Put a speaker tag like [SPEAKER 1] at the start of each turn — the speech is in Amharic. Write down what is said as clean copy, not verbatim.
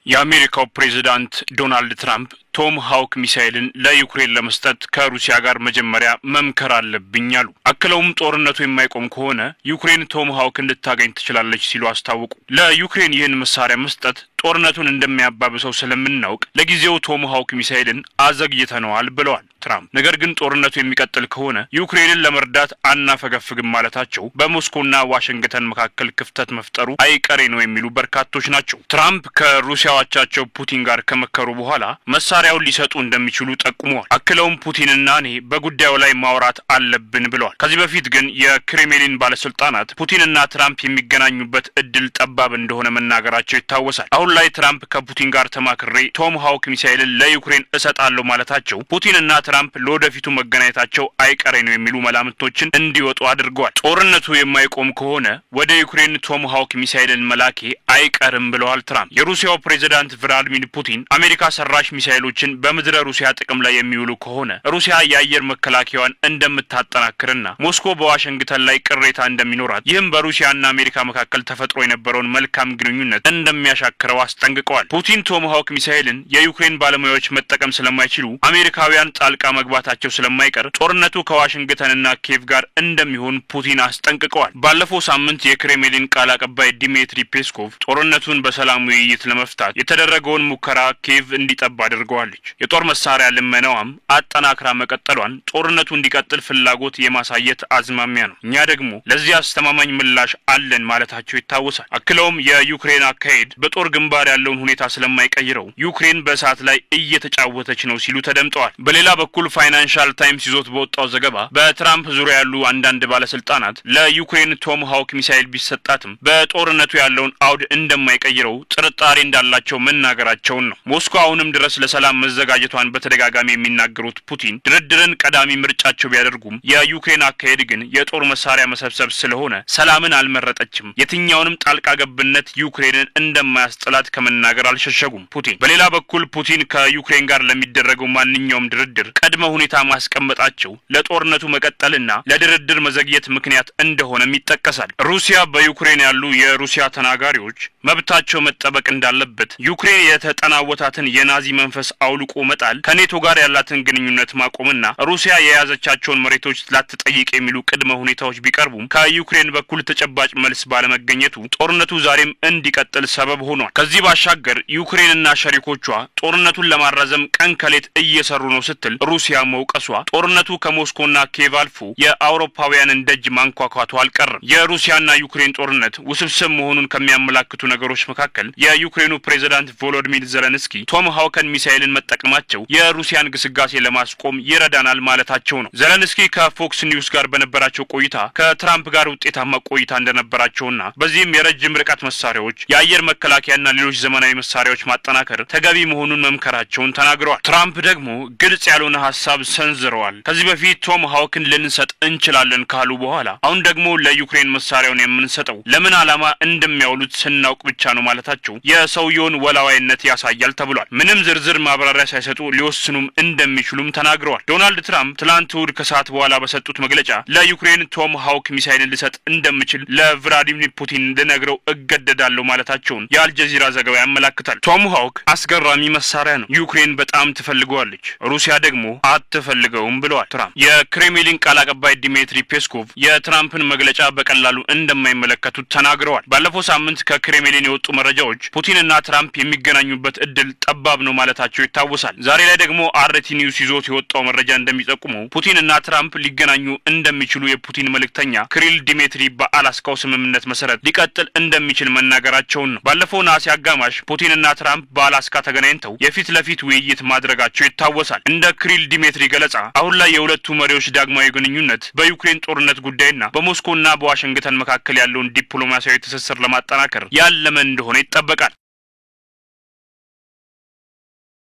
[SPEAKER 1] የአሜሪካው ፕሬዝዳንት ዶናልድ ትራምፕ ቶም ሃውክ ሚሳኤልን ለዩክሬን ለመስጠት ከሩሲያ ጋር መጀመሪያ መምከር አለብኝ አሉ። አክለውም ጦርነቱ የማይቆም ከሆነ ዩክሬን ቶም ሃውክ እንድታገኝ ትችላለች ሲሉ አስታወቁ። ለዩክሬን ይህን መሳሪያ መስጠት ጦርነቱን እንደሚያባብሰው ስለምናውቅ ለጊዜው ቶም ሃውክ ሚሳኤልን አዘግይተነዋል ብለዋል ትራምፕ። ነገር ግን ጦርነቱ የሚቀጥል ከሆነ ዩክሬንን ለመርዳት አናፈገፍግም ማለታቸው በሞስኮና ዋሽንግተን መካከል ክፍተት መፍጠሩ አይቀሬ ነው የሚሉ በርካቶች ናቸው። ትራምፕ ከሩሲያው አቻቸው ፑቲን ጋር ከመከሩ በኋላ መሳሪያውን ሊሰጡ እንደሚችሉ ጠቁመዋል። አክለውም ፑቲንና እኔ በጉዳዩ ላይ ማውራት አለብን ብለዋል። ከዚህ በፊት ግን የክሬምሊን ባለስልጣናት ፑቲንና ትራምፕ የሚገናኙበት እድል ጠባብ እንደሆነ መናገራቸው ይታወሳል። አሁን ላይ ትራምፕ ከፑቲን ጋር ተማክሬ ቶም ሃውክ ሚሳኤልን ለዩክሬን እሰጣለሁ ማለታቸው ፑቲንና ትራምፕ ለወደፊቱ መገናኘታቸው አይቀሬ ነው የሚሉ መላምቶችን እንዲወጡ አድርገዋል። ጦርነቱ የማይቆም ከሆነ ወደ ዩክሬን ቶም ሃውክ ሚሳኤልን መላኬ አይቀርም ብለዋል ትራምፕ። የሩሲያው ፕሬዝዳንት ቭላዲሚር ፑቲን አሜሪካ ሰራሽ ሚሳኤሎችን በምድረ ሩሲያ ጥቅም ላይ የሚውሉ ከሆነ ሩሲያ የአየር መከላከያዋን እንደምታጠናክርና ሞስኮ በዋሽንግተን ላይ ቅሬታ እንደሚኖራት፣ ይህም በሩሲያና አሜሪካ መካከል ተፈጥሮ የነበረውን መልካም ግንኙነት እንደሚያሻክረው አስጠንቅቀዋል። ፑቲን ቶም ሃውክ ሚሳኤልን የዩክሬን ባለሙያዎች መጠቀም ስለማይችሉ አሜሪካውያን ጣልቃ መግባታቸው ስለማይቀር ጦርነቱ ከዋሽንግተንና ኪየቭ ጋር እንደሚሆን ፑቲን አስጠንቅቀዋል። ባለፈው ሳምንት የክሬምሊን ቃል አቀባይ ዲሚትሪ ፔስኮቭ ጦርነቱን በሰላም ውይይት ለመፍታት የተደረገውን ሙከራ ኪየቭ እንዲጠባ አድርገዋለች። የጦር መሳሪያ ልመናዋም አጠናክራ መቀጠሏን ጦርነቱ እንዲቀጥል ፍላጎት የማሳየት አዝማሚያ ነው። እኛ ደግሞ ለዚህ አስተማማኝ ምላሽ አለን ማለታቸው ይታወሳል። አክለውም የዩክሬን አካሄድ በጦር ግንባር ያለውን ሁኔታ ስለማይቀይረው ዩክሬን በእሳት ላይ እየተጫወተች ነው ሲሉ ተደምጠዋል። በሌላ በኩል ፋይናንሻል ታይምስ ይዞት በወጣው ዘገባ በትራምፕ ዙሪያ ያሉ አንዳንድ ባለስልጣናት ለዩክሬን ቶም ሃውክ ሚሳኤል ቢሰጣትም በጦርነቱ ያለውን አውድ እንደማይቀይረው ጥርጣሬ እንዳላቸው መናገራቸውን ነው። ሞስኮ አሁንም ድረስ ለሰላም መዘጋጀቷን በተደጋጋሚ የሚናገሩት ፑቲን ድርድርን ቀዳሚ ምርጫቸው ቢያደርጉም የዩክሬን አካሄድ ግን የጦር መሳሪያ መሰብሰብ ስለሆነ ሰላምን አልመረጠችም፣ የትኛውንም ጣልቃ ገብነት ዩክሬንን እንደማያስጥላት ከመናገር አልሸሸጉም ፑቲን። በሌላ በኩል ፑቲን ከዩክሬን ጋር ለሚደረገው ማንኛውም ድርድር ቅድመ ሁኔታ ማስቀመጣቸው ለጦርነቱ መቀጠልና ለድርድር መዘግየት ምክንያት እንደሆነም ይጠቀሳል። ሩሲያ በዩክሬን ያሉ የሩሲያ ተናጋሪዎች መብታቸው መጠበቅ እንዳለበት፣ ዩክሬን የተጠናወታትን የናዚ መንፈስ አውልቆ መጣል፣ ከኔቶ ጋር ያላትን ግንኙነት ማቆምና ሩሲያ የያዘቻቸውን መሬቶች ላትጠይቅ የሚሉ ቅድመ ሁኔታዎች ቢቀርቡም ከዩክሬን በኩል ተጨባጭ መልስ ባለመገኘቱ ጦርነቱ ዛሬም እንዲቀጥል ሰበብ ሆኗል። ከዚህ ባሻገር ዩክሬንና ሸሪኮቿ ጦርነቱን ለማራዘም ቀን ከሌት እየሰሩ ነው ስትል ሩሲያ መውቀሷ ጦርነቱ ከሞስኮና ኪየቭ አልፎ የአውሮፓውያንን ደጅ ማንኳኳቱ አልቀረም። የሩሲያና ዩክሬን ጦርነት ውስብስብ መሆኑን ከሚያመላክቱ ነገሮች መካከል የዩክሬኑ ፕሬዝዳንት ቮሎዲሚር ዘለንስኪ ቶም ሃውከን ሚሳኤልን መጠቀማቸው የሩሲያን ግስጋሴ ለማስቆም ይረዳናል ማለታቸው ነው። ዘለንስኪ ከፎክስ ኒውስ ጋር በነበራቸው ቆይታ ከትራምፕ ጋር ውጤታማ ቆይታ እንደነበራቸውና በዚህም የረጅም ርቀት መሳሪያዎች፣ የአየር መከላከያና ሌሎች ዘመናዊ መሳሪያዎች ማጠናከር ተገቢ መሆኑን መምከራቸውን ተናግረዋል። ትራምፕ ደግሞ ግልጽ ያልሆነ ሐሳብ ሰንዝረዋል። ከዚህ በፊት ቶም ሃውክን ልንሰጥ እንችላለን ካሉ በኋላ አሁን ደግሞ ለዩክሬን መሳሪያውን የምንሰጠው ለምን ዓላማ እንደሚያውሉት ስናውቅ ብቻ ነው ማለታቸው የሰውየውን ወላዋይነት ያሳያል ተብሏል። ምንም ዝርዝር ማብራሪያ ሳይሰጡ ሊወስኑም እንደሚችሉም ተናግረዋል። ዶናልድ ትራምፕ ትላንት እሁድ ከሰዓት በኋላ በሰጡት መግለጫ ለዩክሬን ቶም ሃውክ ሚሳኤልን ልሰጥ እንደምችል ለቭላዲሚር ፑቲን ልነግረው እገደዳለሁ ማለታቸውን የአልጀዚራ ዘገባ ያመለክታል። ቶም ሃውክ አስገራሚ መሳሪያ ነው፣ ዩክሬን በጣም ትፈልገዋለች፣ ሩሲያ ደግሞ አትፈልገውም ብለዋል ትራምፕ። የክሬምሊን ቃል አቀባይ ዲሚትሪ ፔስኮቭ የትራምፕን መግለጫ በቀላሉ እንደማይመለከቱት ተናግረዋል። ባለፈው ሳምንት ከክሬምሊን የወጡ መረጃዎች ፑቲንና ትራምፕ የሚገናኙበት እድል ጠባብ ነው ማለታቸው ይታወሳል። ዛሬ ላይ ደግሞ አርቲ ኒውስ ይዞት የወጣው መረጃ እንደሚጠቁመው ፑቲንና ትራምፕ ሊገናኙ እንደሚችሉ የፑቲን መልእክተኛ ክሪል ዲሚትሪ በአላስካው ስምምነት መሰረት ሊቀጥል እንደሚችል መናገራቸውን ነው። ባለፈው ነሐሴ አጋማሽ ፑቲንና ትራምፕ በአላስካ ተገናኝተው የፊት ለፊት ውይይት ማድረጋቸው ይታወሳል። እንደ ክሪል ዲሚትሪ ገለጻ አሁን ላይ የሁለቱ መሪዎች ዳግማዊ ግንኙነት በዩክሬን ጦርነት ጉዳይና በሞስኮና በዋሽንግተን መካከል ያለውን ዲፕሎማሲያዊ ትስስር ለማጠናከር ያለመ እንደሆነ ይጠበቃል።